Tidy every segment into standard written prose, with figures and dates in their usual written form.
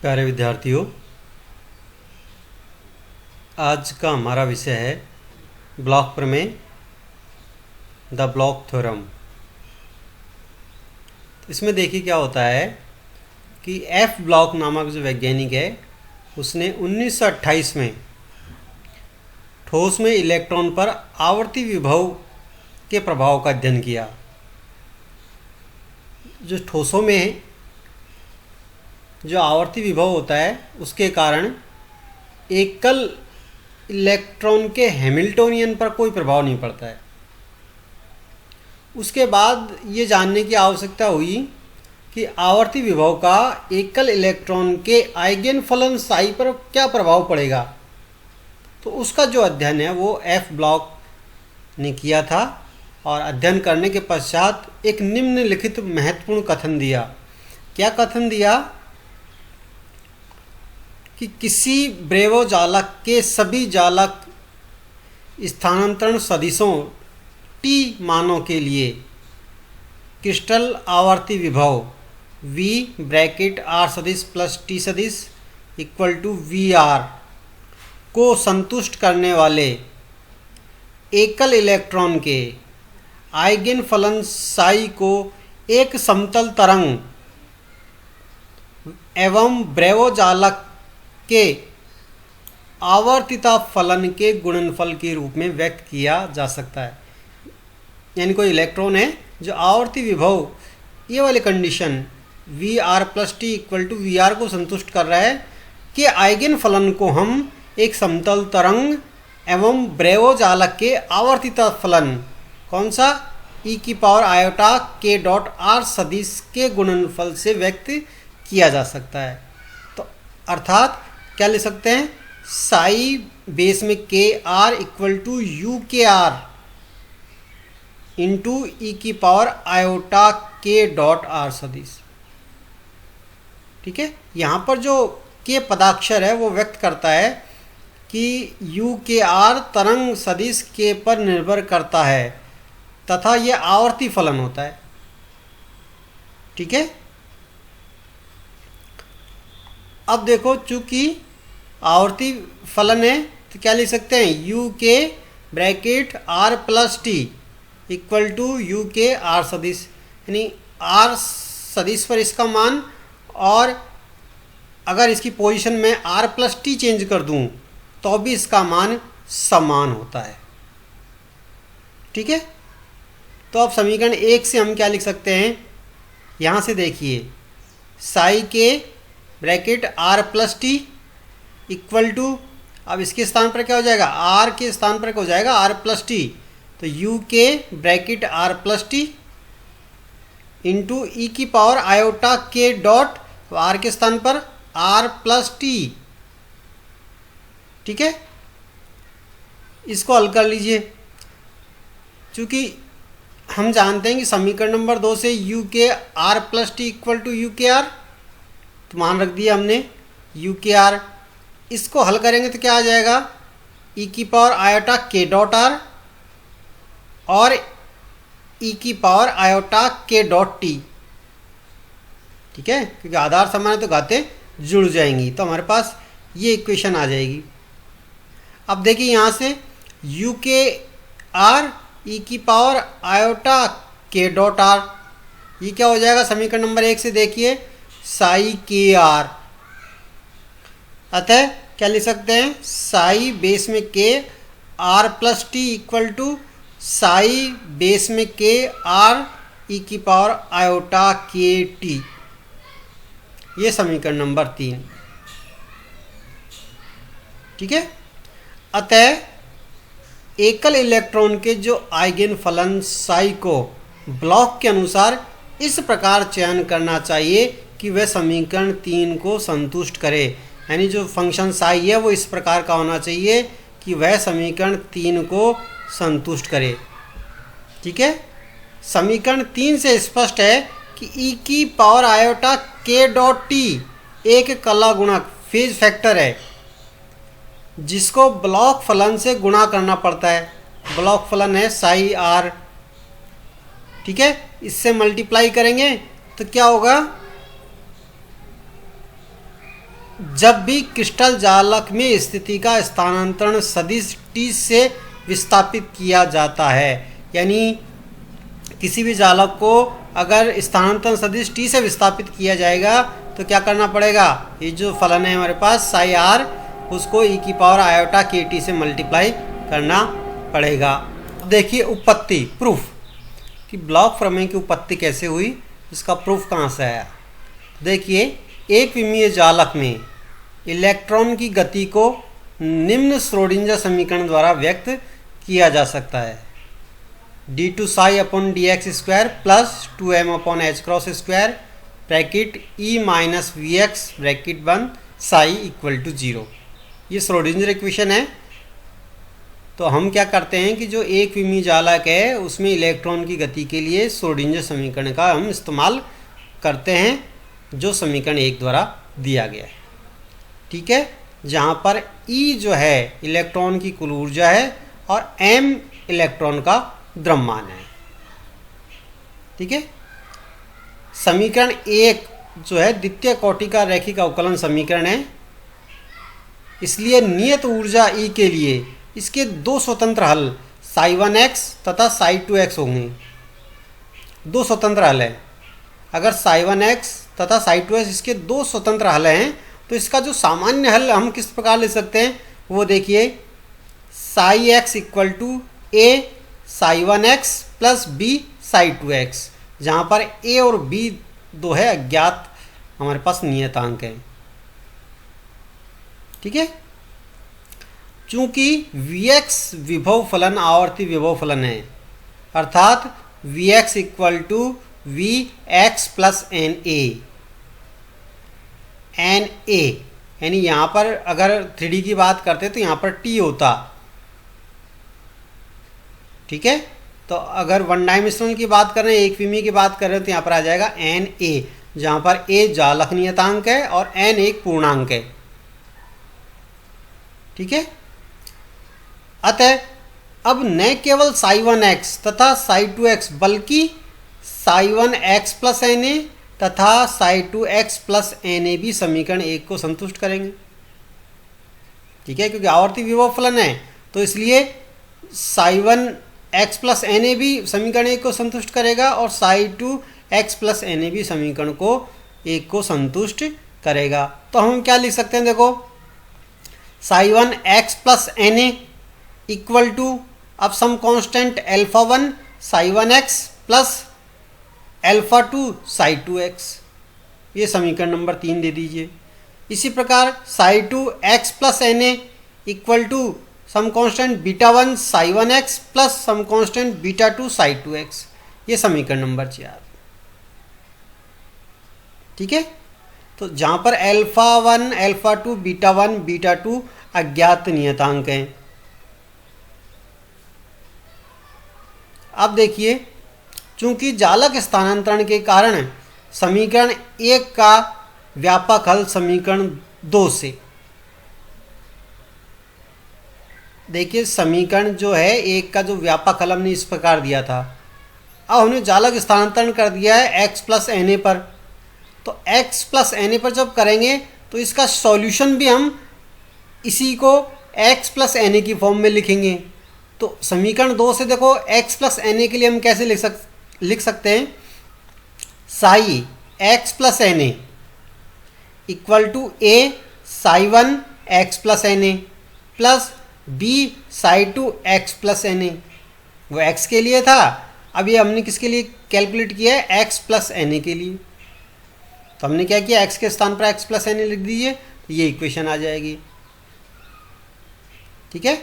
प्यारे विद्यार्थियों, आज का हमारा विषय है ब्लॉक प्रमेय, द ब्लॉक थ्योरम। इसमें देखिए क्या होता है कि एफ ब्लॉक नामक जो वैज्ञानिक है उसने 1928 में ठोस में इलेक्ट्रॉन पर आवर्ती विभव के प्रभाव का अध्ययन किया। जो ठोसों में जो आवर्ती विभव होता है उसके कारण एकल इलेक्ट्रॉन के हैमिल्टोनियन पर कोई प्रभाव नहीं पड़ता है। उसके बाद ये जानने की आवश्यकता हुई कि आवर्ती विभव का एकल इलेक्ट्रॉन के आइगेन फलन साई पर क्या प्रभाव पड़ेगा। तो उसका जो अध्ययन है वो एफ ब्लॉक ने किया था और अध्ययन करने के पश्चात एक निम्नलिखित महत्वपूर्ण कथन दिया। क्या कथन दिया कि किसी ब्रेवो जालक के सभी जालक स्थानांतरण सदिशों टी मानों के लिए क्रिस्टल आवर्ती विभव V ब्रैकेट R सदिश प्लस T सदिश इक्वल टू VR को संतुष्ट करने वाले एकल इलेक्ट्रॉन के आइगेन फलन साई को एक समतल तरंग एवं ब्रेवो जालक के आवर्तिता फलन के गुणनफल के रूप में व्यक्त किया जा सकता है। यानी कोई इलेक्ट्रॉन है जो आवर्ती विभव ये वाले condition VR plus t equal to VR को संतुष्ट कर रहा है कि आइगेन फलन को हम एक समतल तरंग एवं ब्रेवो जालक के आवर्तिता फलन कौन सा e की power iota k dot r सदिश के गुणनफल से व्यक्त किया जा सकता है। तो अर्थात क्या ले सकते हैं, साई बेस में के आर इक्वल टू यू के आर इंटू ई की power iota k dot are सदिश। ठीक है, यहाँ पर जो के पदाक्षर है वो व्यक्त करता है कि यू के आर तरंग सदिश के पर निर्भर करता है तथा ये आवर्ती फलन होता है। ठीक है, अब देखो चूंकि आवर्ती फलन है तो क्या लिख सकते हैं, यू के bracket r plus t equal to u के आर सदिश, यानी आर सदिश पर इसका मान, और अगर इसकी पोजीशन में आर प्लस टी चेंज कर दूं तो भी इसका मान समान होता है। ठीक है, तो अब समीकरण 1 से हम क्या लिख सकते हैं, यहाँ से देखिए साई के bracket r plus t equal to, अब इसके स्थान पर क्या हो जाएगा, आर के स्थान पर क्या हो जाएगा आर प्लस टी, तो यू के bracket r plus t into e की power iota k dot r के स्थान पर आर प्लस टी। ठीक है, इसको हल कर लीजिए। चूँकि हम जानते हैं कि समीकरण नंबर 2 से यू के r plus t equal to u के आर, तो मान रख दिया हमने यू के आर। इसको हल करेंगे तो क्या आ जाएगा, ई की power iota k dot are और ई की power iota k dot T. ठीक है, क्योंकि आधार समान है तो घातें जुड़ जाएंगी, तो हमारे पास ये इक्वेशन आ जाएगी। अब देखिए यहाँ से यू के आर ई की power iota k dot are, ये क्या हो जाएगा समीकरण नंबर 1 से देखिए साई के आर। अतः क्या लिख सकते हैं, साई बेस में के r plus t equal to psi base में के आर ई की पावर आयोटा के टी। ये समीकरण नंबर 3। ठीक है, अतः एकल इलेक्ट्रॉन के जो आइगेन फलन साई को ब्लॉक के अनुसार इस प्रकार चयन करना चाहिए कि वह समीकरण 3 को संतुष्ट करे। यानी जो फंक्शन साई है वो इस प्रकार का होना चाहिए कि वह समीकरण 3 को संतुष्ट करे। ठीक है, समीकरण 3 से स्पष्ट है कि ई की power iota k dot T एक कला गुणक फेज फैक्टर है जिसको ब्लॉक फलन से गुणा करना पड़ता है। ब्लॉक फलन है साई आर। ठीक है, इससे मल्टीप्लाई करेंगे तो क्या होगा, जब भी क्रिस्टल जालक में स्थिति का स्थानांतरण सदिश t से विस्थापित किया जाता है, यानी किसी भी जालक को अगर स्थानांतरण सदिश t से विस्थापित किया जाएगा तो क्या करना पड़ेगा, ये जो फलन है हमारे पास साई r, उसको e की पावर आयोटा kt से मल्टीप्लाई करना पड़ेगा। देखिए उत्पत्ति, प्रूफ कि ब्लॉक प्रमेय की उत्पत्ति कैसे हुई, इसका प्रूफ कहाँ से आया। देखिए एक विमीय जालक में इलेक्ट्रॉन की गति को निम्न श्रोडिंगर समीकरण द्वारा व्यक्त किया जा सकता है, d2 psi upon d x square plus 2m upon h cross square bracket e minus V x bracket 1 psi equal to 0। ये श्रोडिंगर इक्वेशन है। तो हम क्या करते हैं कि जो एक विमीय जालक है उसमें इलेक्ट्रॉन की गति के लिए श्रोडिंगर समीकरण का हम इस्तेमाल करते हैं, जो समीकरण 1 द्वारा दिया गया है। ठीक है, जहाँ पर E जो है इलेक्ट्रॉन की कुल ऊर्जा है और m इलेक्ट्रॉन का द्रव्यमान है। ठीक है, समीकरण 1 जो है द्वितीय कोटि का रैखिक अवकलन समीकरण है, इसलिए नियत ऊर्जा E के लिए इसके दो स्वतंत्र हल साई 1x तथा साई 2x होंगे। दो स्वतंत्र हल है, अगर साई 1x तथा साई 2x इसके दो स्वतंत्र हल हैं तो इसका जो सामान्य हल हम किस प्रकार ले सकते हैं वो देखिए, psi x equal to a psi 1x plus b psi 2x, जहाँ पर a और b दो है अज्ञात हमारे पास नियतांक है। ठीक है, चूंकि Vx विभव फलन आवर्ती विभव फलन है, अर्थात Vx equal to V x plus n a, यानी यहाँ पर अगर 3D की बात करते तो यहाँ पर t होता। ठीक है, तो अगर वन डायमेंशनल की बात कर रहे हैं, एक विमीय की बात कर रहे हैं तो यहाँ पर आ जाएगा एन ए, जहाँ पर a जालक नियतांक है और n एक पूर्णांक है। ठीक है, अतः अब न केवल साई 1x तथा साई 2x बल्कि साई 1x प्लस एन ए तथा Sai 2x plus n a भी समीकरण 1 को संतुष्ट करेंगे। ठीक है, क्योंकि आवर्ती विभव फलन है तो इसलिए Sai 1x plus n a भी समीकरण 1 को संतुष्ट करेगा और Sai 2x plus n a भी समीकरण को 1 को संतुष्ट करेगा। तो हम क्या लिख सकते हैं, देखो psi 1x plus n a equal to अब some constant alpha 1 psi 1x plus alpha 2 psi 2x, ये समीकरण नंबर 3 दे दीजिए। इसी प्रकार psi 2x plus n a equal to some constant beta 1 psi 1x plus some constant beta 2 psi 2x, ये समीकरण number 4। ठीक है, तो जहाँ पर अल्फा 1 अल्फा 2 बीटा 1 बीटा 2 अज्ञात नियतांक हैं। अब देखिए, चूंकि जालक स्थानांतरण के कारण समीकरण 1 का व्यापक हल समीकरण 2 से, देखिए समीकरण जो है 1 का जो व्यापक हल हमने इस प्रकार दिया था, अब हमने जालक स्थानांतरण कर दिया है x प्लस एन ए पर। तो x प्लस एन ए पर जब करेंगे तो इसका सॉल्यूशन भी हम इसी को x प्लस एन ए की फॉर्म में लिखेंगे। तो समीकरण 2 से देखो x प्लस एन ए के लिए हम कैसे लिख सकते हैं, psi x plus n a equal to a psi 1 x plus n a plus b psi 2 x plus n a, वो x के लिए था। अब ये हमने किसके लिए कैलकुलेट किया है, x प्लस एन ए के लिए। तो हमने क्या किया, x के स्थान पर x प्लस एन ए लिख दीजिए, तो ये इक्वेशन आ जाएगी। ठीक है,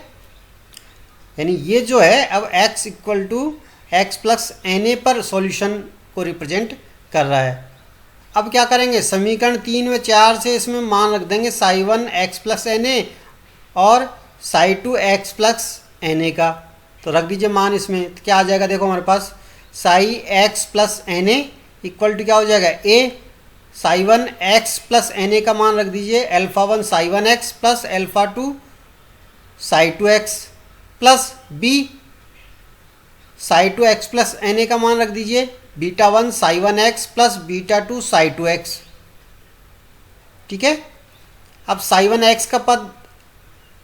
यानी ये जो है अब x equal to x plus n a पर सॉल्यूशन को रिप्रेजेंट कर रहा है। अब क्या करेंगे, समीकरण 3 व 4 से इसमें मान रख देंगे psi 1 x plus n a और psi 2 x plus n a का। तो रख दीजिए मान इसमें, तो क्या आ जाएगा, देखो हमारे पास psi x plus n a equal to क्या हो जाएगा, a psi 1 x plus n a का मान रख दीजिए alpha 1 psi 1 x plus alpha 2 psi 2 x plus b psi 2 x plus n a का मान रख दीजिए beta 1 psi 1 x plus beta 2 psi 2 x. ठीक है, अब साई वन एक्स का पद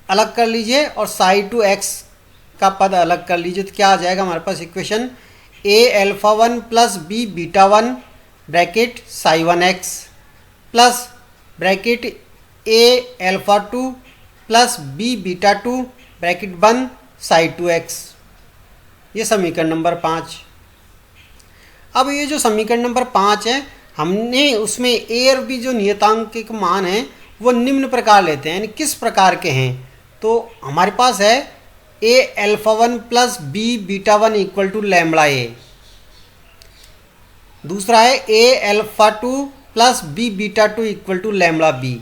अलग कर लीजिए और साई टू एक्स का पद अलग कर लीजिए, तो क्या आ जाएगा हमारे पास equation, a alpha one plus b beta one bracket psi one x plus bracket a alpha two plus b beta two bracket बंद साई टू एक्स। ये समीकरण नंबर 5। अब ये जो समीकरण नंबर 5 है, हमने उसमें ए और बी जो नियतांक के मान हैं वो निम्न प्रकार लेते हैं, यानी किस प्रकार के हैं। तो हमारे पास है a alpha one plus b beta one equal to lambda a. दूसरा है a alpha two plus b beta two equal to lambda b.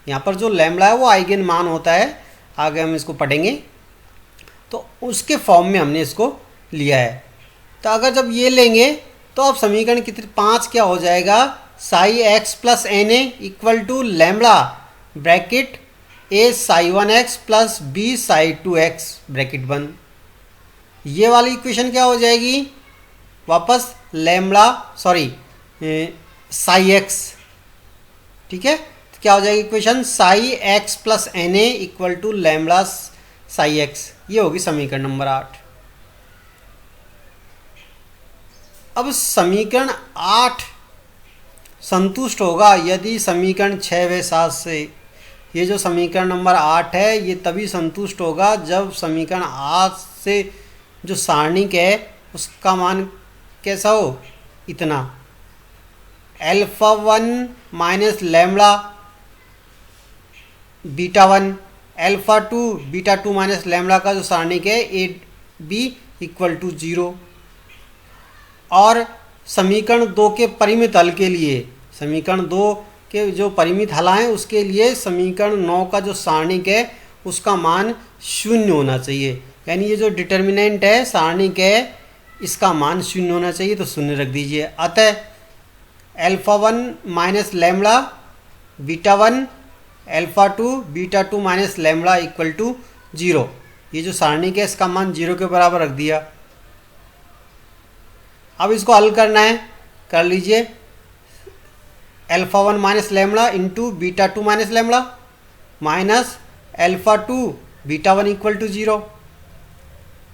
यहाँ पर जो लैम्बडा है वो आइगन मान होता है, आगे हम इसको पढ़ेंगे। तो उसके फॉर्म में हमने इसको लिया है। तो अगर जब ये लेंगे तो अब समीकरण कितने 5 क्या हो जाएगा, psi x plus n a equal to lambda bracket a psi one x plus b psi two x bracket बंद। ये वाली इक्वेशन क्या हो जाएगी वापस लैम्बडा साई एक्स, ठीक है। तो क्या हो जाएगी equation, psi x plus n a equal to lambda psi x. ये होगी समीकरण नंबर 8। अब समीकरण 8 संतुष्ट होगा यदि समीकरण 6 व 7 से। ये जो समीकरण नंबर 8 है ये तभी संतुष्ट होगा जब समीकरण 8 से जो सारणिक है उसका मान कैसा हो, इतना alpha one minus lambda beta one alpha two beta two minus lambda का जो सारणिक है ए बी इक्वल टू 0। और समीकरण 2 के परिमित हल के लिए, समीकरण 2 के जो परिमित हल हैं उसके लिए समीकरण 9 का जो सारणिक है उसका मान 0 होना चाहिए, यानी ये जो डिटर्मिनेंट है सारणिक है इसका मान 0 होना चाहिए, तो 0 रख दीजिए। अतः alpha one minus lambda beta one alpha two beta two minus lambda equal to 0। ये जो सारणिक है इसका मान 0 के बराबर रख दिया। अब इसको हल करना है, कर लीजिए। Alpha one minus lambda into beta two minus lambda minus alpha two beta one equal to 0,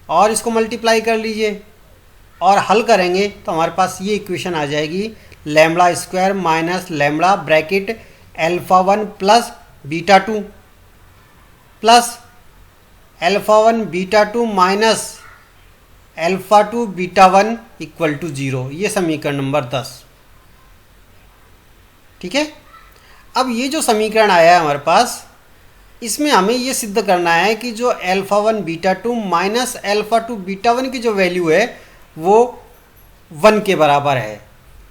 और इसको मल्टीप्लाई कर लीजिए और हल करेंगे तो हमारे पास ये इक्वेशन आ जाएगी, lambda square minus lambda bracket alpha one plus beta two plus alpha one beta two minus alpha two beta one equal to 0। ये समीकरण नंबर 10, ठीक है। अब ये जो समीकरण आया है हमारे पास, इसमें हमें ये सिद्ध करना है कि जो alpha one beta two minus alpha two beta one की जो वैल्यू है वो 1 के बराबर है,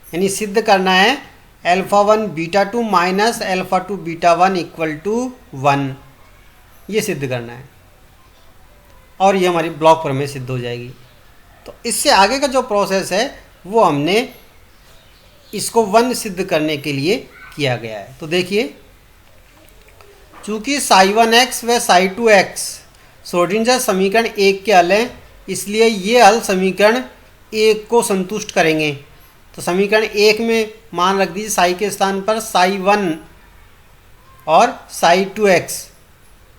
यानी सिद्ध करना है alpha one beta two minus alpha two beta one equal to 1, ये सिद्ध करना है और ये हमारी ब्लॉक प्रमेय सिद्ध हो जाएगी। तो इससे आगे का जो प्रोसेस है वो हमने इसको 1 सिद्ध करने के लिए किया गया है। तो देखिए, चूंकि साई वन एक्स व साई टू एक्स श्रोडिंगर समीकरण 1 के हल हैं, इसलिए ये हल समीकरण 1 को संतुष्ट करेंगे। तो समीकरण 1 में मान रख दीजिए साई के स्थान पर साई वन और साई टू एक्स,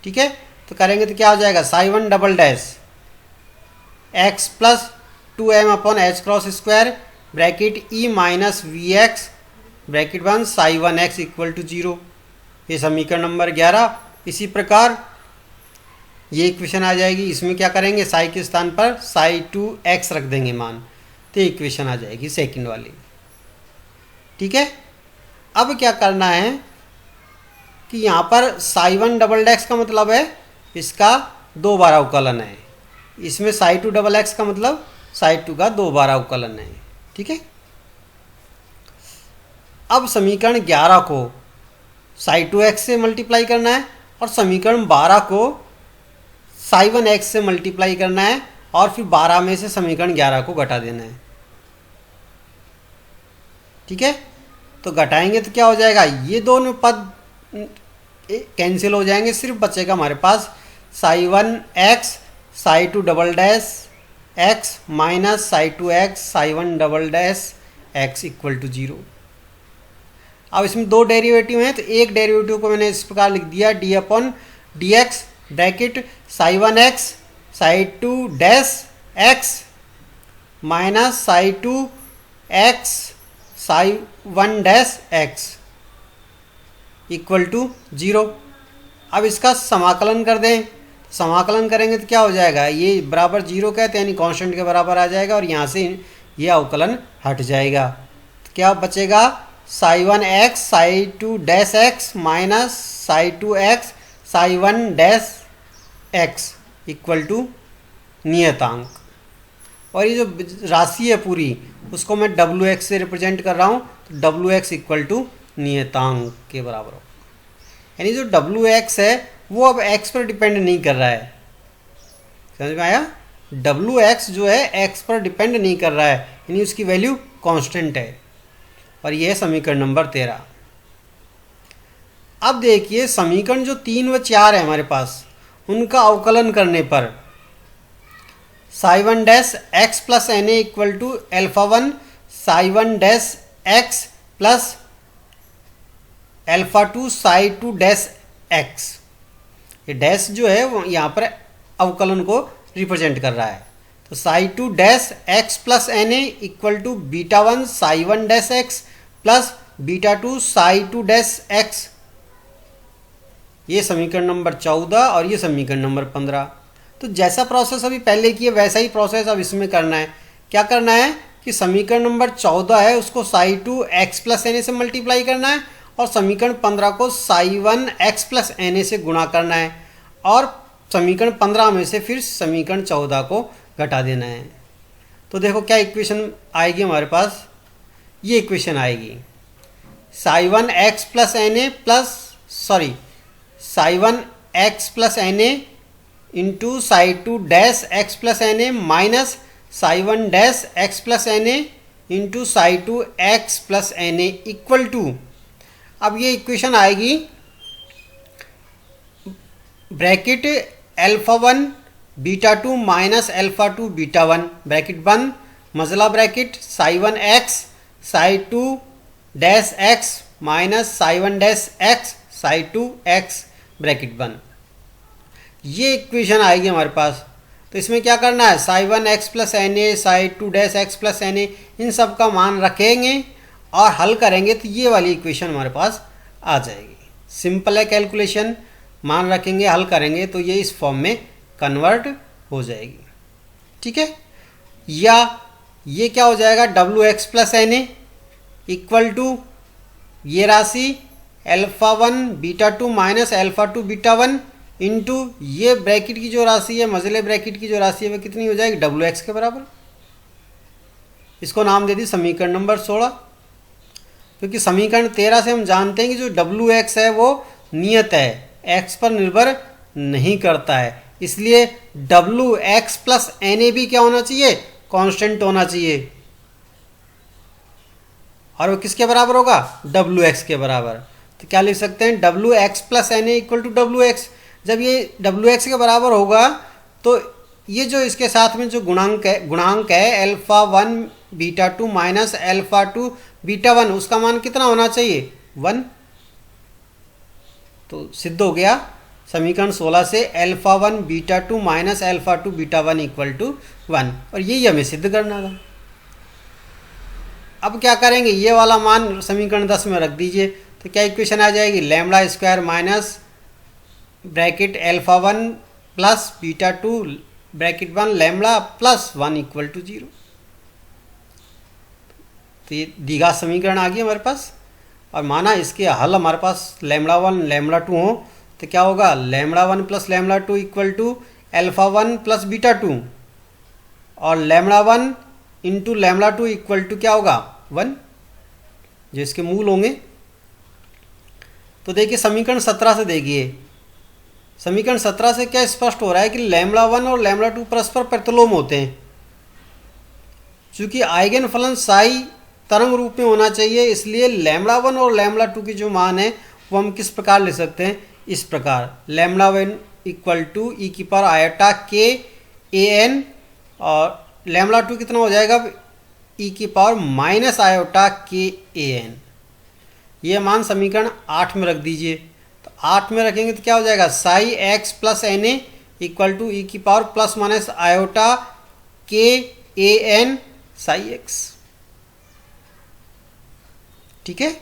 ठीक है। तो करेंगे तो क्या हो जाएगा, psi one double dash x plus 2m upon h cross square bracket e minus V x bracket one psi one x equal to 0। ये समीकरण नंबर 11। इसी प्रकार ये इक्वेशन आ जाएगी, इसमें क्या करेंगे, साई के स्थान पर साई टू एक्स रख देंगे मान, तो इक्वेशन आ जाएगी सेकंड वाली, ठीक है। अब क्या करना है कि यहाँ पर साई वन डबल डैश का मतलब है इसका 2 बार अवकलन है, इसमें साई टू डबल एक्स का मतलब साई टू का 2 बार अवकलन है, ठीक है। अब समीकरण 11 को साई टू एक्स से मल्टीप्लाई करना है और समीकरण 12 को साई वन एक्स से मल्टीप्लाई करना है और फिर 12 में से समीकरण 11 को घटा देना है, ठीक है। तो घटाएंगे तो क्या हो जाएगा, ये दोनों पद कैंसिल हो जाएंगे, सिर्फ बचेगा हमारे पास psi one x psi two double dash x minus psi two x psi one double dash x equal to 0। अब इसमें दो डेरिवेटिव हैं, तो एक डेरिवेटिव को मैंने इस प्रकार लिख दिया d upon d x bracket psi one x psi two dash x minus psi two x psi one dash x equal to 0। अब इसका समाकलन कर दें, समाकलन करेंगे तो क्या हो जाएगा, ये बराबर 0 कहते हैं यानी कांस्टेंट के बराबर आ जाएगा और यहाँ से ये अवकलन हट जाएगा। तो क्या बचेगा, psi one x psi two dash x minus psi two x psi one dash x equal to नियतांक। और ये जो राशि है पूरी उसको मैं डब्ल्यू एक्स से रिप्रेजेंट कर रहा हूँ, तो डब्ल्यू एक्स इक्वल टू नियतांक के बराबर हो, यानी जो डब्ल्यू एक्स है वो अब एक्स पर डिपेंड नहीं कर रहा है। समझ में आया, डब्ल्यू एक्स जो है एक्स पर डिपेंड नहीं कर रहा है, यानी उसकी वैल्यू कांस्टेंट है। और ये है समीकरण नंबर 13। अब देखिए समीकरण जो 3 व 4 है हमारे पास, उनका अवकलन करने पर psi one dash x plus n a equal to alpha one psi one dash x plus alpha two psi two dash x. ये डैश जो है वो यहाँ पर अवकलन को रिप्रेजेंट कर रहा है। तो psi two dash x plus n a equal to beta one psi one dash x plus beta two psi two dash x. ये समीकरण नंबर 14 और ये समीकरण नंबर 15। तो जैसा प्रोसेस अभी पहले किए वैसा ही प्रोसेस अब इसमें करना है। क्या करना है कि समीकरण नंबर 14 है उसको psi two x plus n a से मल्टीप्लाई करना है और समीकरण 15 को psi one x plus n a से गुणा करना है और समीकरण 15 में से फिर समीकरण 14 को घटा देना है। तो देखो क्या इक्वेशन आएगी हमारे पास, ये इक्वेशन आएगी psi one x plus n a plus psi one x plus n a into psi two dash x plus n a minus psi one dash x plus n a into psi two x plus n a equal to. अब ये equation आएगी bracket alpha one beta two minus alpha two beta one bracket बंद मजला bracket psi one x psi two dash x minus psi one dash x psi two x bracket बंद। ये equation आएगी हमारे पास। तो इसमें क्या करना है, psi one x plus n a psi two dash x plus n a इन सब का मान रखेंगे और हल करेंगे तो ये वाली इक्वेशन हमारे पास आ जाएगी। सिंपल है कैलकुलेशन, मान रखेंगे हल करेंगे तो ये इस फॉर्म में कन्वर्ट हो जाएगी। ठीक है, या ये क्या हो जाएगा W x plus n a equal to ये राशि alpha one beta two minus alpha two beta one into ये ब्रैकेट की जो राशि है मजले ब्रैकेट की जो राशि है वह कितनी हो जाएगी डब्ल्यू एक्स के बराबर। इसको नाम दे दी समीकरण नंबर 16, क्योंकि समीकरण 13 से हम जानते हैं कि जो डब्ल्यू एक्स है वो नियत है, एक्स पर निर्भर नहीं करता है, इसलिए W x plus n a भी क्या होना चाहिए, कांस्टेंट होना चाहिए। और वो किसके बराबर होगा, डब्ल्यू एक्स के बराबर। तो क्या लिख सकते हैं W x plus n a equal to W x. जब ये डब्ल्यू एक्स के बराबर होगा तो ये जो इसके साथ में जो गुणांक है alpha one beta two minus alpha two beta one, उसका मान कितना होना चाहिए 1। तो सिद्ध हो गया समीकरण 16 से alpha one beta two minus alpha two beta one equal to 1, और यही हमें सिद्ध करना था। अब क्या करेंगे, ये वाला मान समीकरण 10 में रख दीजिए तो क्या इक्वेशन आ जाएगी, lambda square minus bracket alpha one plus beta two bracket one lambda plus 1 equal to 0। तो ये द्विघात समीकरण आ गई हमारे पास। और माना इसके हल हमारे पास लैम्बडा वन लैम्बडा टू हो तो क्या होगा, lambda one plus lambda two equal to alpha one plus beta two, और lambda one into lambda two equal to क्या होगा 1, जो इसके मूल होंगे। तो देखिए समीकरण 17 से देखिए, समीकरण 17 से क्या स्पष्ट हो रहा है कि लैम्बडा वन और लैम्बडा टू परस्पर प्रतिलोम होते हैं। चूंकि आइगन फलन साई तरंग रूप में होना चाहिए, इसलिए लैम्बडा वन और लैम्बडा टू की जो मान है वो हम किस प्रकार लिख सकते हैं, इस प्रकार lambda one equal to e की पावर आयोटा के ए एन, और लैम्बडा टू कितना हो जाएगा ई की पावर माइनस आयोटा के ए एन। ये मान समीकरण 8 में रख दीजिए। तो 8 में रखेंगे तो क्या हो जाएगा, psi x plus n a equal to e की पावर प्लस माइनस आयोटा के ए एन साई एक्स। ठीक है।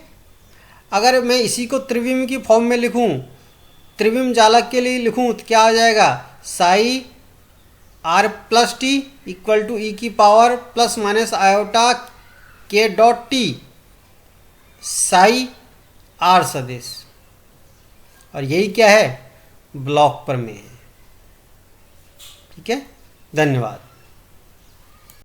अगर मैं इसी को त्रिविम की फॉर्म में लिखूं, त्रिविम जालक के लिए लिखूं तो क्या हो जाएगा, psi r plus t equal to e की power plus minus iota k dot t psi r सदिश। और यही क्या है, ब्लॉक प्रमेय है। ठीक है, धन्यवाद।